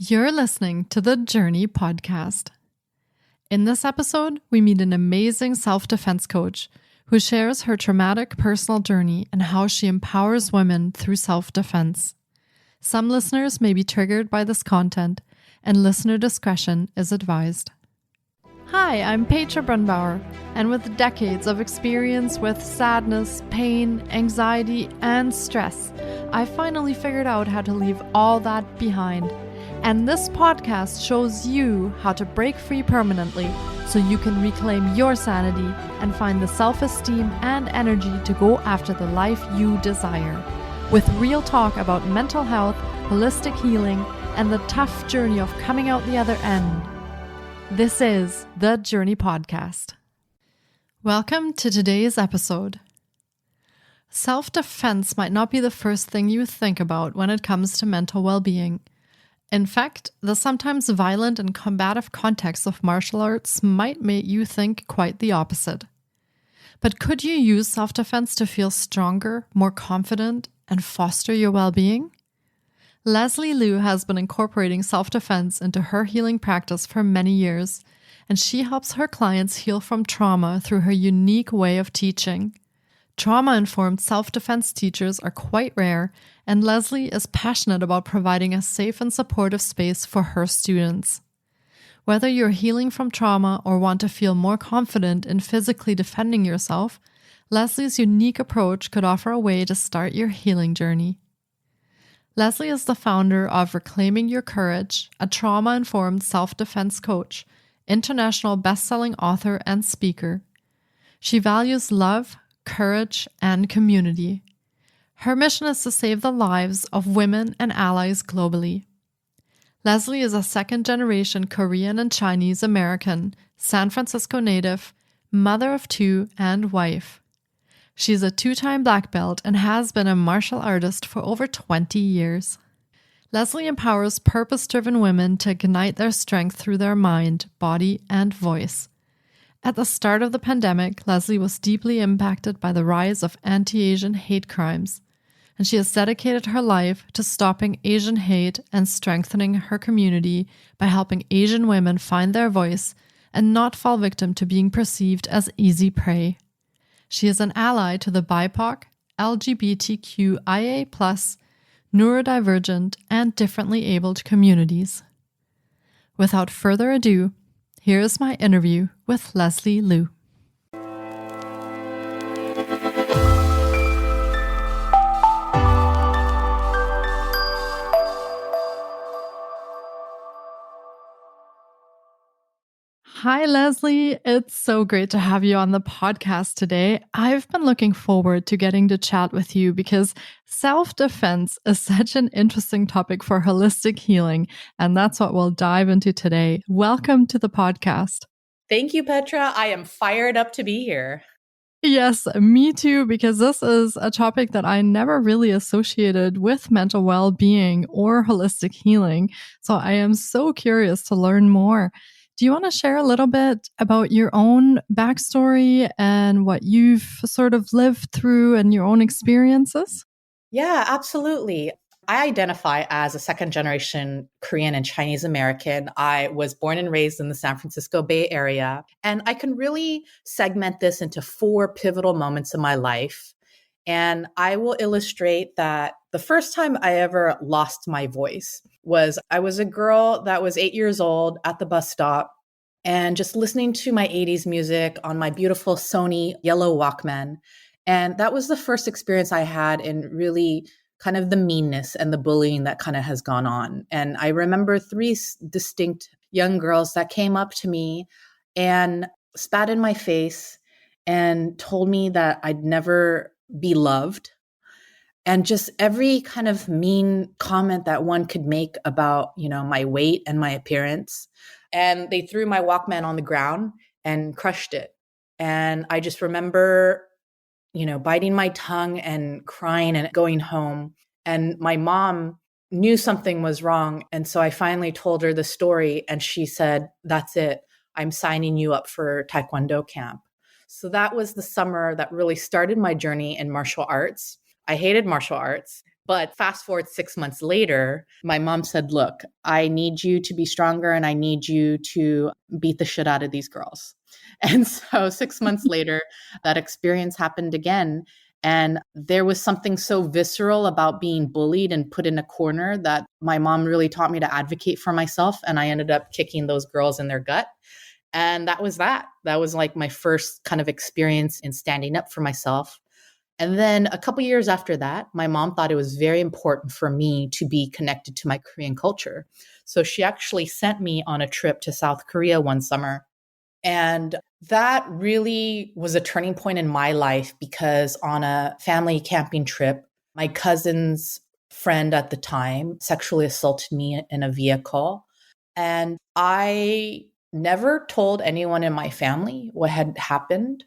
You're listening to the Journey podcast. In this episode, we meet an amazing self-defense coach who shares her traumatic personal journey and how she empowers women through self-defense. Some listeners may be triggered by this content, and listener discretion is advised. Hi, I'm Petra Brunbauer, and with decades of experience with sadness, pain, anxiety, and stress, I finally figured out how to leave all that behind. And this podcast shows you how to break free permanently so you can reclaim your sanity and find the self-esteem and energy to go after the life you desire. With real talk about mental health, holistic healing, and the tough journey of coming out the other end. This is the Journey Podcast. Welcome to today's episode. Self-defense might not be the first thing you think about when it comes to mental well-being. In fact, the sometimes violent and combative context of martial arts might make you think quite the opposite. But could you use self-defense to feel stronger, more confident, and foster your well-being? Leslie Liu has been incorporating self-defense into her healing practice for many years, and she helps her clients heal from trauma through her unique way of teaching. Trauma-informed self-defense teachers are quite rare, and Leslie is passionate about providing a safe and supportive space for her students. Whether you're healing from trauma or want to feel more confident in physically defending yourself, Leslie's unique approach could offer a way to start your healing journey. Leslie is the founder of Reclaiming Your Courage, a trauma-informed self-defense coach, international best-selling author and speaker. She values love, courage, and community. Her mission is to save the lives of women and allies globally. Leslie is a second-generation Korean and Chinese American, San Francisco native, mother of two, and wife. She's a 2-time black belt and has been a martial artist for over 20 years. Leslie empowers purpose-driven women to ignite their strength through their mind, body, and voice. At the start of the pandemic, Leslie was deeply impacted by the rise of anti-Asian hate crimes, and she has dedicated her life to stopping Asian hate and strengthening her community by helping Asian women find their voice and not fall victim to being perceived as easy prey. She is an ally to the BIPOC, LGBTQIA+, neurodivergent, and differently abled communities. Without further ado, here is my interview with Leslie Liu. Hi, Leslie. It's so great to have you on the podcast today. I've been looking forward to getting to chat with you because self-defense is such an interesting topic for holistic healing, and that's what we'll dive into today. Welcome to the podcast. Thank you, Petra. I am fired up to be here. Yes, me too, because this is a topic that I never really associated with mental well-being or holistic healing. So I am so curious to learn more. Do you want to share a little bit about your own backstory and what you've sort of lived through and your own experiences? Yeah, absolutely. I identify as a second-generation Korean and Chinese American. I was born and raised in the San Francisco Bay Area, and I can really segment this into 4 pivotal moments in my life. And I will illustrate that the first time I ever lost my voice was I was a girl that was 8 years old at the bus stop and just listening to my 80s music on my beautiful Sony yellow Walkman. And that was the first experience I had in really kind of the meanness and the bullying that kind of has gone on. And I remember 3 distinct young girls that came up to me and spat in my face and told me that I'd never be loved. And just every kind of mean comment that one could make about, my weight and my appearance. And they threw my Walkman on the ground and crushed it. And I just remember, biting my tongue and crying and going home. And my mom knew something was wrong. And so I finally told her the story and she said, "That's it. I'm signing you up for Taekwondo camp." So that was the summer that really started my journey in martial arts. I hated martial arts, But fast forward 6 months later, my mom said, look, I need you to be stronger and I need you to beat the shit out of these girls. And so 6 months later, that experience happened again. And there was something so visceral about being bullied and put in a corner that my mom really taught me to advocate for myself. And I ended up kicking those girls in their gut. And that was that. That was like my first kind of experience in standing up for myself. And then a couple years after that, my mom thought it was very important for me to be connected to my Korean culture. So she actually sent me on a trip to South Korea one summer. And that really was a turning point in my life because on a family camping trip, my cousin's friend at the time sexually assaulted me in a vehicle. And I never told anyone in my family what had happened,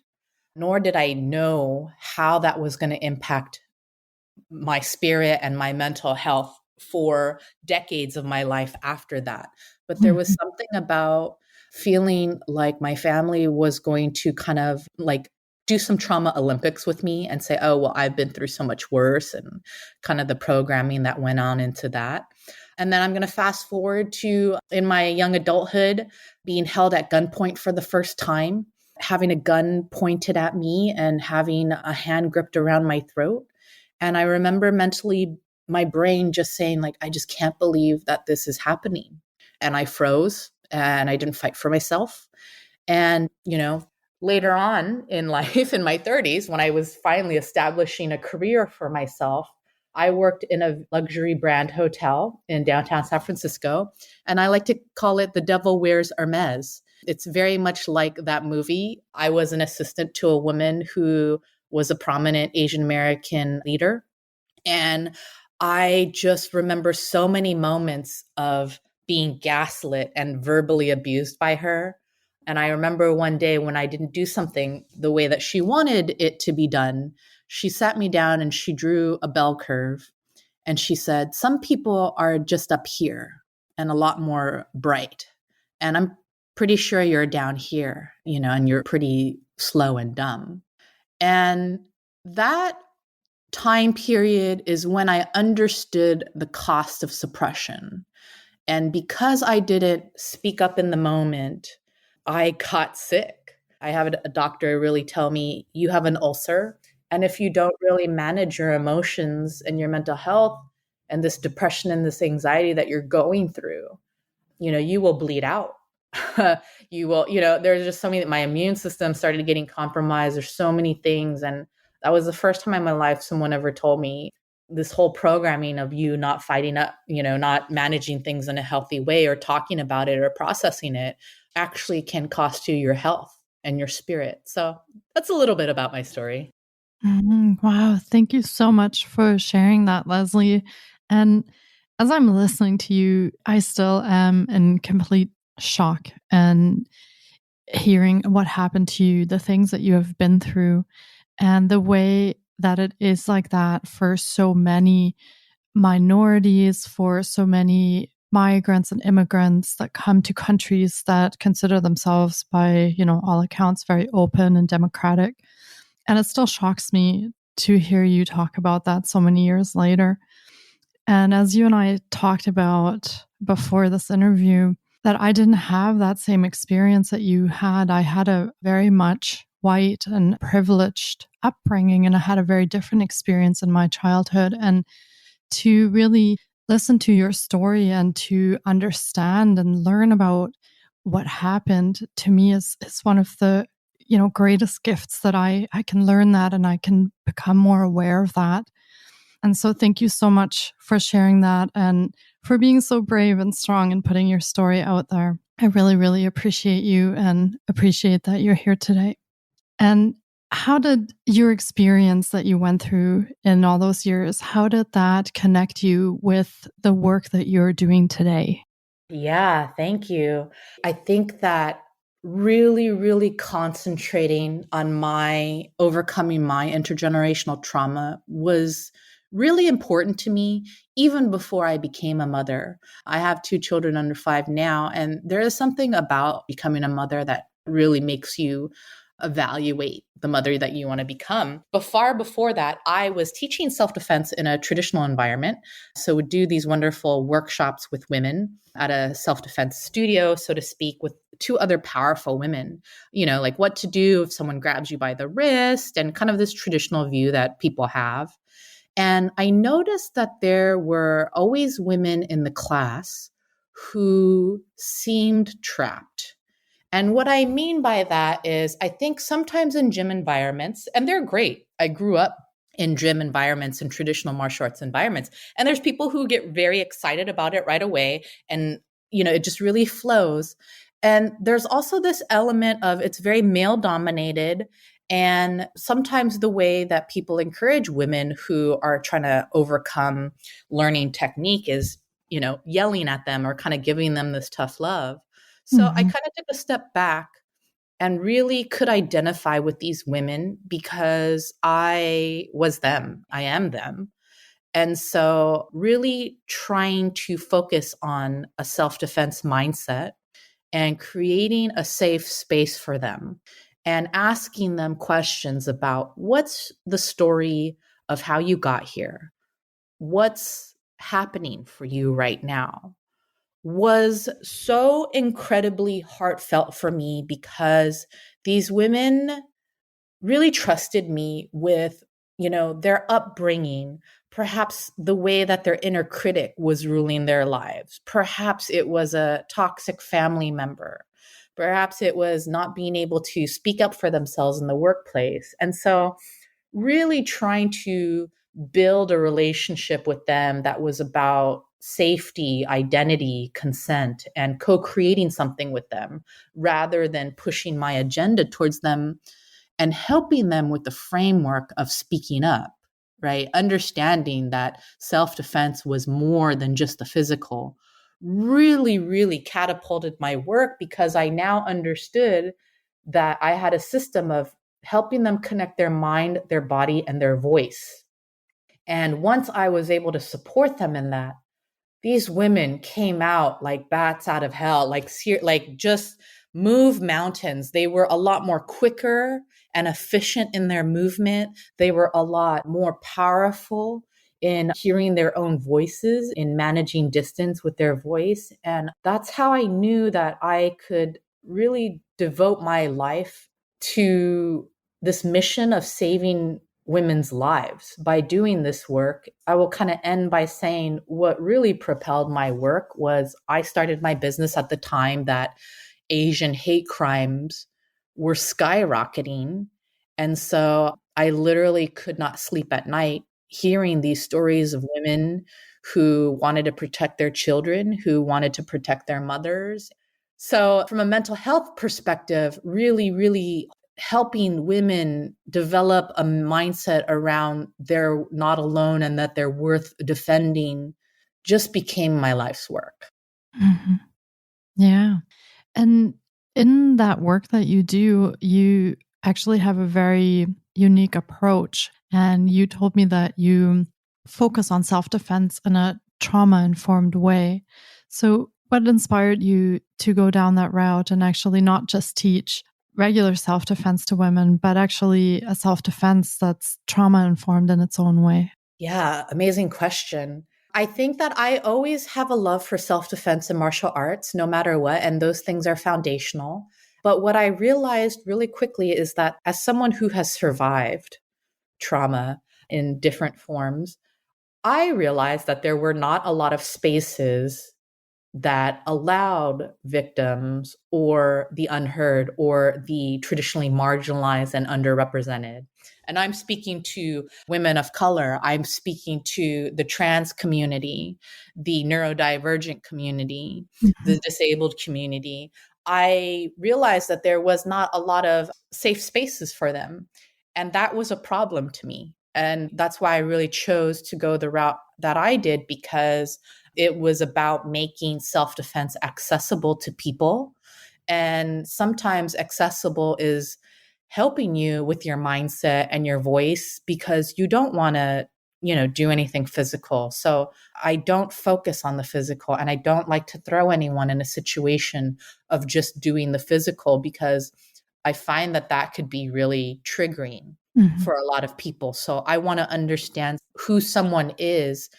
nor did I know how that was going to impact my spirit and my mental health for decades of my life after that. But there was something about feeling like my family was going to kind of like do some trauma Olympics with me and say, oh, well, I've been through so much worse, and kind of the programming that went on into that. And then I'm going to fast forward to in my young adulthood, being held at gunpoint for the first time, having a gun pointed at me and having a hand gripped around my throat. And I remember mentally my brain just saying, like, I just can't believe that this is happening. And I froze and I didn't fight for myself. And, later on in life, in my 30s, when I was finally establishing a career for myself, I worked in a luxury brand hotel in downtown San Francisco. And I like to call it The Devil Wears Hermes. It's very much like that movie. I was an assistant to a woman who was a prominent Asian American leader. And I just remember so many moments of being gaslit and verbally abused by her. And I remember one day when I didn't do something the way that she wanted it to be done, she sat me down and she drew a bell curve. And she said, some people are just up here and a lot more bright. And I'm pretty sure you're down here, and you're pretty slow and dumb. And that time period is when I understood the cost of suppression. And because I didn't speak up in the moment, I got sick. I had a doctor really tell me, you have an ulcer. And if you don't really manage your emotions and your mental health and this depression and this anxiety that you're going through, you will bleed out. You will, there's just so many, my immune system started getting compromised. There's so many things. And that was the first time in my life someone ever told me this whole programming of you not fighting up, not managing things in a healthy way or talking about it or processing it actually can cost you your health and your spirit. So that's a little bit about my story. Wow. Thank you so much for sharing that, Leslie. And as I'm listening to you, I still am in complete shock and hearing what happened to you, the things that you have been through, and the way that it is like that for so many minorities, for so many migrants and immigrants that come to countries that consider themselves by, all accounts, very open and democratic. And it still shocks me to hear you talk about that so many years later. And as you and I talked about before this interview, that I didn't have that same experience that you had. I had a very much white and privileged upbringing, and I had a very different experience in my childhood. And to really listen to your story and to understand and learn about what happened to me is one of the greatest gifts that I can learn that, and I can become more aware of that. And so thank you so much for sharing that and for being so brave and strong and putting your story out there. I really, really appreciate you and appreciate that you're here today. And how did your experience that you went through in all those years, how did that connect you with the work that you're doing today? Yeah, thank you. I think that really, really concentrating on my overcoming my intergenerational trauma was really important to me even before I became a mother. I have 2 children under 5 now, and there is something about becoming a mother that really makes you evaluate the mother that you want to become. But far before that, I was teaching self-defense in a traditional environment. So would do these wonderful workshops with women at a self-defense studio, so to speak, with two other powerful women, like what to do if someone grabs you by the wrist and kind of this traditional view that people have. And I noticed that there were always women in the class who seemed trapped. And what I mean by that is, I think sometimes in gym environments, and they're great. I grew up in gym environments and traditional martial arts environments. And there's people who get very excited about it right away. And, it just really flows. And there's also this element of it's very male dominated. And sometimes the way that people encourage women who are trying to overcome learning technique is, yelling at them or kind of giving them this tough love. So I kind of took a step back and really could identify with these women because I was them. I am them. And so really trying to focus on a self-defense mindset and creating a safe space for them and asking them questions about what's the story of how you got here? What's happening for you right now? Was so incredibly heartfelt for me because these women really trusted me with, their upbringing, perhaps the way that their inner critic was ruling their lives. Perhaps it was a toxic family member. Perhaps it was not being able to speak up for themselves in the workplace. And so really trying to build a relationship with them that was about safety, identity, consent, and co-creating something with them rather than pushing my agenda towards them and helping them with the framework of speaking up, right? Understanding that self-defense was more than just the physical really, really catapulted my work because I now understood that I had a system of helping them connect their mind, their body, and their voice. And once I was able to support them in that, these women came out like bats out of hell, like just move mountains. They were a lot more quicker and efficient in their movement. They were a lot more powerful in hearing their own voices, in managing distance with their voice. And that's how I knew that I could really devote my life to this mission of saving women's lives. By doing this work, I will kind of end by saying what really propelled my work was I started my business at the time that Asian hate crimes were skyrocketing. And so I literally could not sleep at night hearing these stories of women who wanted to protect their children, who wanted to protect their mothers. So from a mental health perspective, really, really helping women develop a mindset around they're not alone and that they're worth defending just became my life's work. Mm-hmm. Yeah. And in that work that you do, you actually have a very unique approach. And you told me that you focus on self-defense in a trauma-informed way. So what inspired you to go down that route and actually not just teach regular self-defense to women, but actually a self-defense that's trauma-informed in its own way? Yeah, amazing question. I think that I always have a love for self-defense and martial arts, no matter what, and those things are foundational. But what I realized really quickly is that as someone who has survived trauma in different forms, I realized that there were not a lot of spaces that allowed victims or the unheard or the traditionally marginalized and underrepresented. And I'm speaking to women of color. I'm speaking to the trans community, the neurodivergent community, the disabled community. I realized that there was not a lot of safe spaces for them. And that was a problem to me. And that's why I really chose to go the route that I did, because it was about making self-defense accessible to people. And sometimes accessible is helping you with your mindset and your voice because you don't want to, do anything physical. So I don't focus on the physical, and I don't like to throw anyone in a situation of just doing the physical because I find that that could be really triggering Mhm. for a lot of people. So I want to understand who someone is,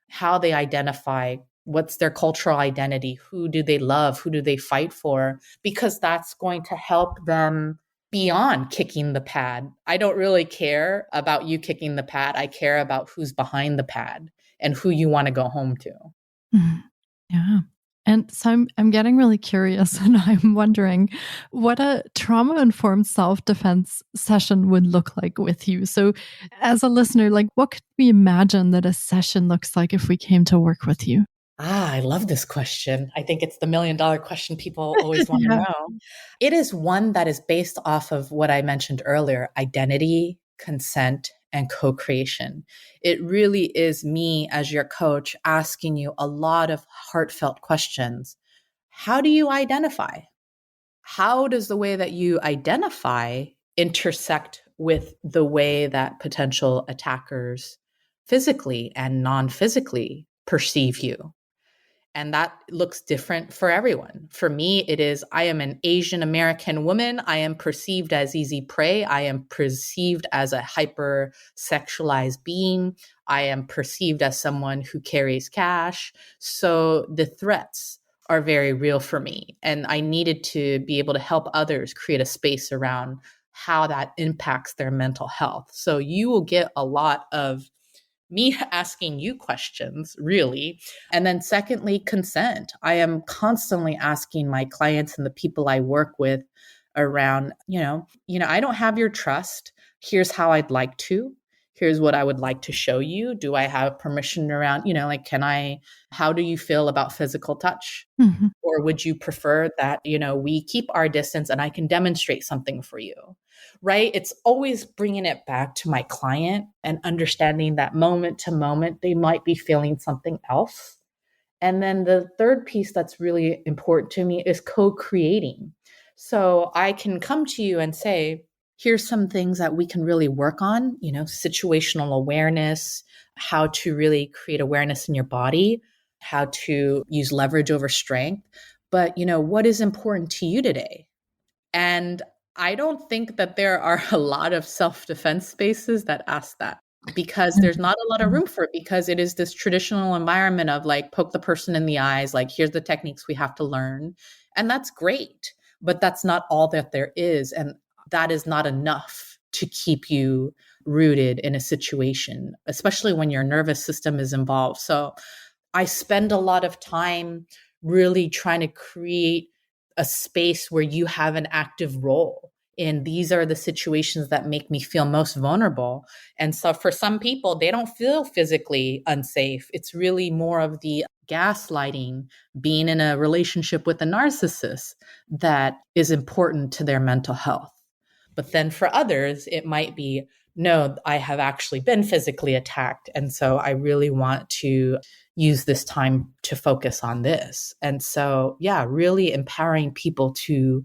how they identify, what's their cultural identity, who do they love, who do they fight for, because that's going to help them beyond kicking the pad. I don't really care about you kicking the pad. I care about who's behind the pad and who you want to go home to. Mhm. Yeah. And so I'm getting really curious and I'm wondering what a trauma-informed self-defense session would look like with you. So as a listener, like what could we imagine that a session looks like if we came to work with you? I love this question. I think it's the $1,000,000 question people always want to Yeah. know. It is one that is based off of what I mentioned earlier, identity, consent, and co creation. It really is me as your coach asking you a lot of heartfelt questions. How do you identify? How does the way that you identify intersect with the way that potential attackers physically and non physically perceive you? And that looks different for everyone. For me, it is I am an Asian American woman. I am perceived as easy prey. I am perceived as a hyper sexualized being. I am perceived as someone who carries cash. So the threats are very real for me. And I needed to be able to help others create a space around how that impacts their mental health. So you will get a lot of me asking you questions, really. And then, secondly, consent. I am constantly asking my clients and the people I work with around, I don't have your trust. Here's how I'd like to. Here's what I would like to show you. Do I have permission around, how do you feel about physical touch? Mhm. Or would you prefer that, we keep our distance and I can demonstrate something for you? Right? It's always bringing it back to my client and understanding that moment to moment, they might be feeling something else. And then the third piece that's really important to me is co creating. So I can come to you and say, here's some things that we can really work on, situational awareness, how to really create awareness in your body, how to use leverage over strength. But, what is important to you today? And I don't think that there are a lot of self defense spaces that ask that because there's not a lot of Mhm. room for it because it is this traditional environment of like poke the person in the eyes, like here's the techniques we have to learn. And that's great, but that's not all that there is. And that is not enough to keep you rooted in a situation, especially when your nervous system is involved. So I spend a lot of time really trying to create a space where you have an active role. And these are the situations that make me feel most vulnerable. And so for some people, they don't feel physically unsafe. It's really more of the gaslighting, being in a relationship with a narcissist that is important to their mental health. But then for others, it might be, no, I have actually been physically attacked. And so I really want to use this time to focus on this. And so, yeah, really empowering people to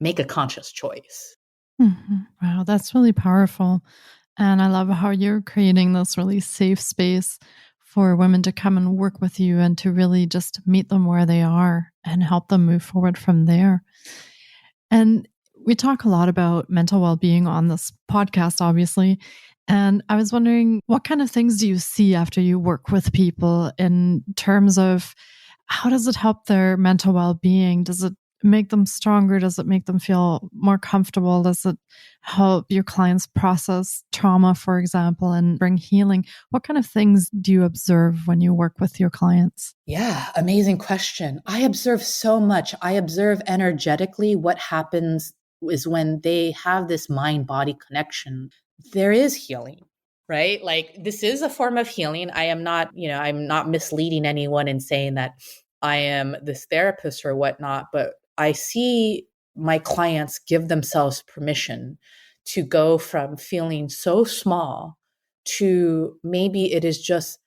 make a conscious choice. Mhm. Wow, that's really powerful. And I love how you're creating this really safe space for women to come and work with you and to really just meet them where they are and help them move forward from there. And we talk a lot about mental well being on this podcast, obviously. And I was wondering, what kind of things do you see after you work with people in terms of how does it help their mental well being? Does it make them stronger? Does it make them feel more comfortable? Does it help your clients process trauma, for example, and bring healing? What kind of things do you observe when you work with your clients? Yeah, amazing question. I observe so much. I observe energetically what happens is when they have this mind body connection, there is healing, right? Like this is a form of healing. I am not, I'm not misleading anyone in saying that I am this therapist or whatnot, but I see my clients give themselves permission to go from feeling so small to maybe it is just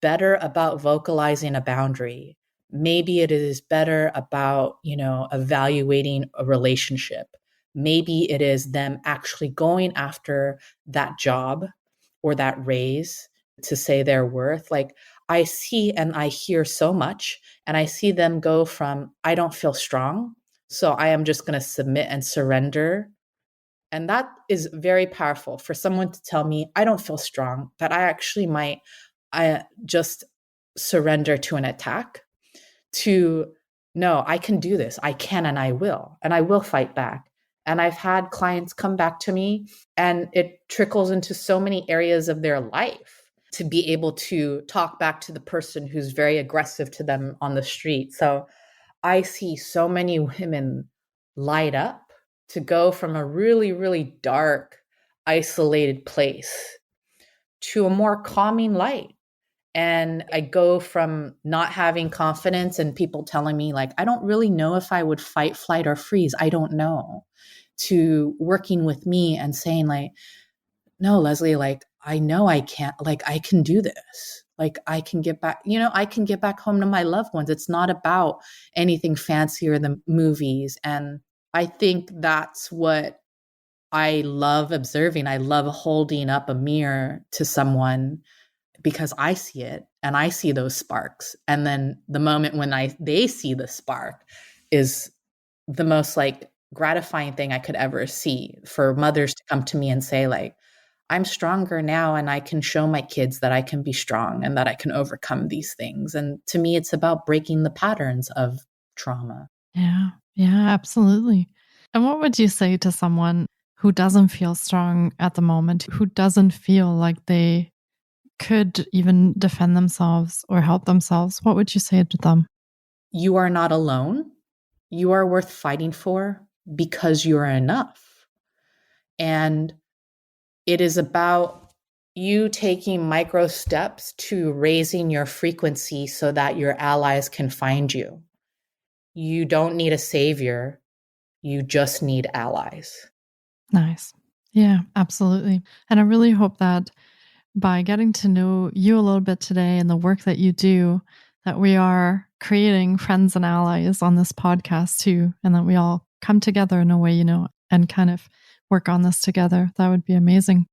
better about vocalizing a boundary. Maybe it is better about, evaluating a relationship. Maybe it is them actually going after that job or that raise to say their worth. Like I see and I hear so much, and I see them go from, I don't feel strong. So I am just going to submit and surrender And that is very powerful for someone to tell me, I don't feel strong, that I actually might just surrender to an attack, to no, I can do this. I can and I will fight back. And I've had clients come back to me, and it trickles into so many areas of their life to be able to talk back to the person who's very aggressive to them on the street. So I see so many women light up to go from a really, really dark, isolated place to a more calming light. And I go from not having confidence and people telling me, like, I don't really know if I would fight, flight, or freeze. I don't know. To working with me and saying, like, no, Leslie, like, I know I can't, like, I can do this. Like, I can get back, I can get back home to my loved ones. It's not about anything fancier than movies. And I think that's what I love observing. I love holding up a mirror to someone because I see it and I see those sparks. And then the moment when they see the spark is the most like gratifying thing I could ever see, for mothers to come to me and say, like, I'm stronger now and I can show my kids that I can be strong and that I can overcome these things. And to me, it's about breaking the patterns of trauma. Yeah. Yeah, absolutely. And what would you say to someone who doesn't feel strong at the moment, who doesn't feel like they could even defend themselves or help themselves? What would you say to them? You are not alone. You are worth fighting for because you are enough. And it is about you taking micro steps to raising your frequency so that your allies can find you. You don't need a savior. You just need allies. Nice. Yeah, absolutely. And I really hope that by getting to know you a little bit today and the work that you do, that we are creating friends and allies on this podcast too, and that we all come together in a way, and kind of work on this together. That would be amazing.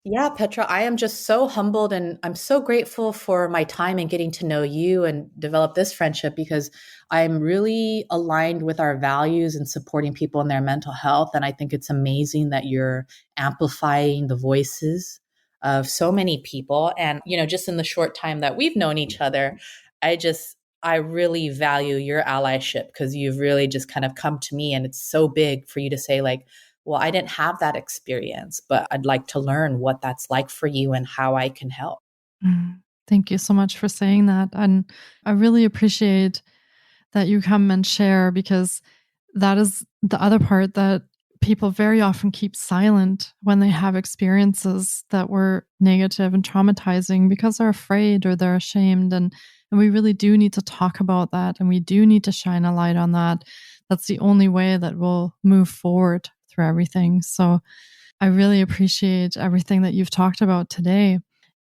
Yeah, Petra, I am just so humbled and I'm so grateful for my time and getting to know you and develop this friendship, because I'm really aligned with our values and supporting people in their mental health. And I think it's amazing that you're amplifying the voices of so many people. And, just in the short time that we've known each other, I really value your allyship, because you've really just kind of come to me, and it's so big for you to say, like, well, I didn't have that experience, but I'd like to learn what that's like for you and how I can help. Thank you so much for saying that. And I really appreciate that you come and share, because that is the other part that people very often keep silent when they have experiences that were negative and traumatizing, because they're afraid or they're ashamed. And we really do need to talk about that. And we do need to shine a light on that. That's the only way that we'll move forward through everything. So I really appreciate everything that you've talked about today.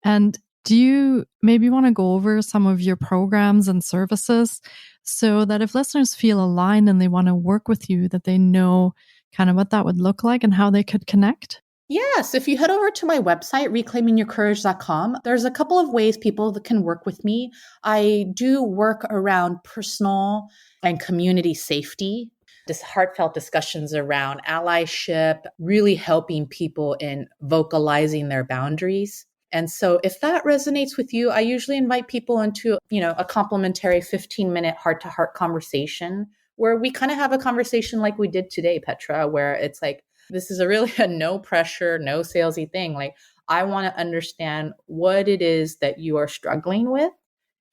And do you maybe want to go over some of your programs and services, so that if listeners feel aligned and they want to work with you, that they know kind of what that would look like and how they could connect? Yes, if you head over to my website, reclaimingyourcourage.com, there's a couple of ways people that can work with me. I do work around personal and community safety, this heartfelt discussions around allyship, really helping people in vocalizing their boundaries. And so if that resonates with you, I usually invite people into, a complimentary 15-minute heart-to-heart conversation where we kind of have a conversation like we did today, Petra, where it's like, this is a no pressure, no salesy thing. Like, I want to understand what it is that you are struggling with.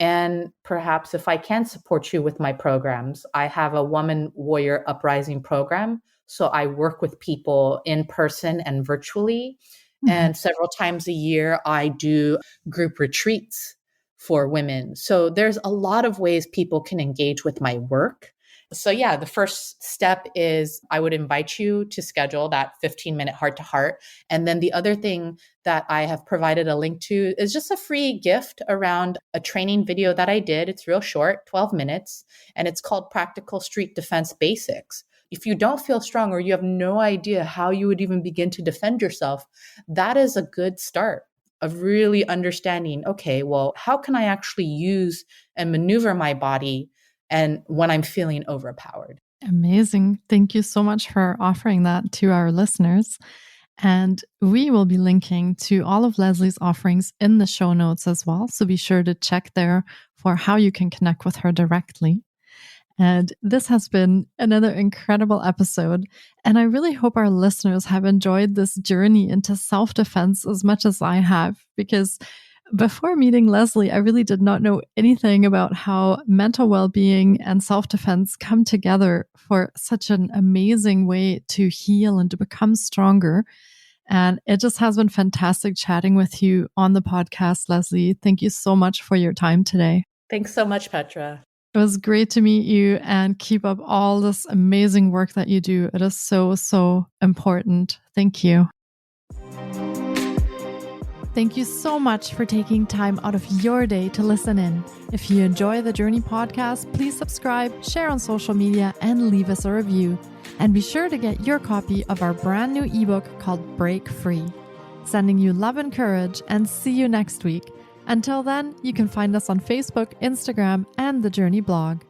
And perhaps if I can support you with my programs, I have a Woman Warrior Uprising program. So I work with people in person and virtually. Mhm. And several times a year, I do group retreats for women. So there's a lot of ways people can engage with my work. So, yeah, the first step is I would invite you to schedule that 15-minute heart to heart. And then the other thing that I have provided a link to is just a free gift around a training video that I did. It's real short, 12 minutes, and it's called Practical Street Defense Basics. If you don't feel strong or you have no idea how you would even begin to defend yourself, that is a good start of really understanding, okay, well, how can I actually use and maneuver my body and when I'm feeling overpowered? Amazing. Thank you so much for offering that to our listeners. And we will be linking to all of Leslie's offerings in the show notes as well. So be sure to check there for how you can connect with her directly. And this has been another incredible episode. And I really hope our listeners have enjoyed this journey into self-defense as much as I have, because before meeting Leslie, I really did not know anything about how mental well-being and self-defense come together for such an amazing way to heal and to become stronger. And it just has been fantastic chatting with you on the podcast, Leslie. Thank you so much for your time today. Thanks so much, Petra. It was great to meet you, and keep up all this amazing work that you do. It is so, so important. Thank you. Thank you so much for taking time out of your day to listen in. If you enjoy the Journey podcast, please subscribe, share on social media, and leave us a review. And be sure to get your copy of our brand new ebook called Break Free. Sending you love and courage, and see you next week. Until then, you can find us on Facebook, Instagram, and the Journey blog.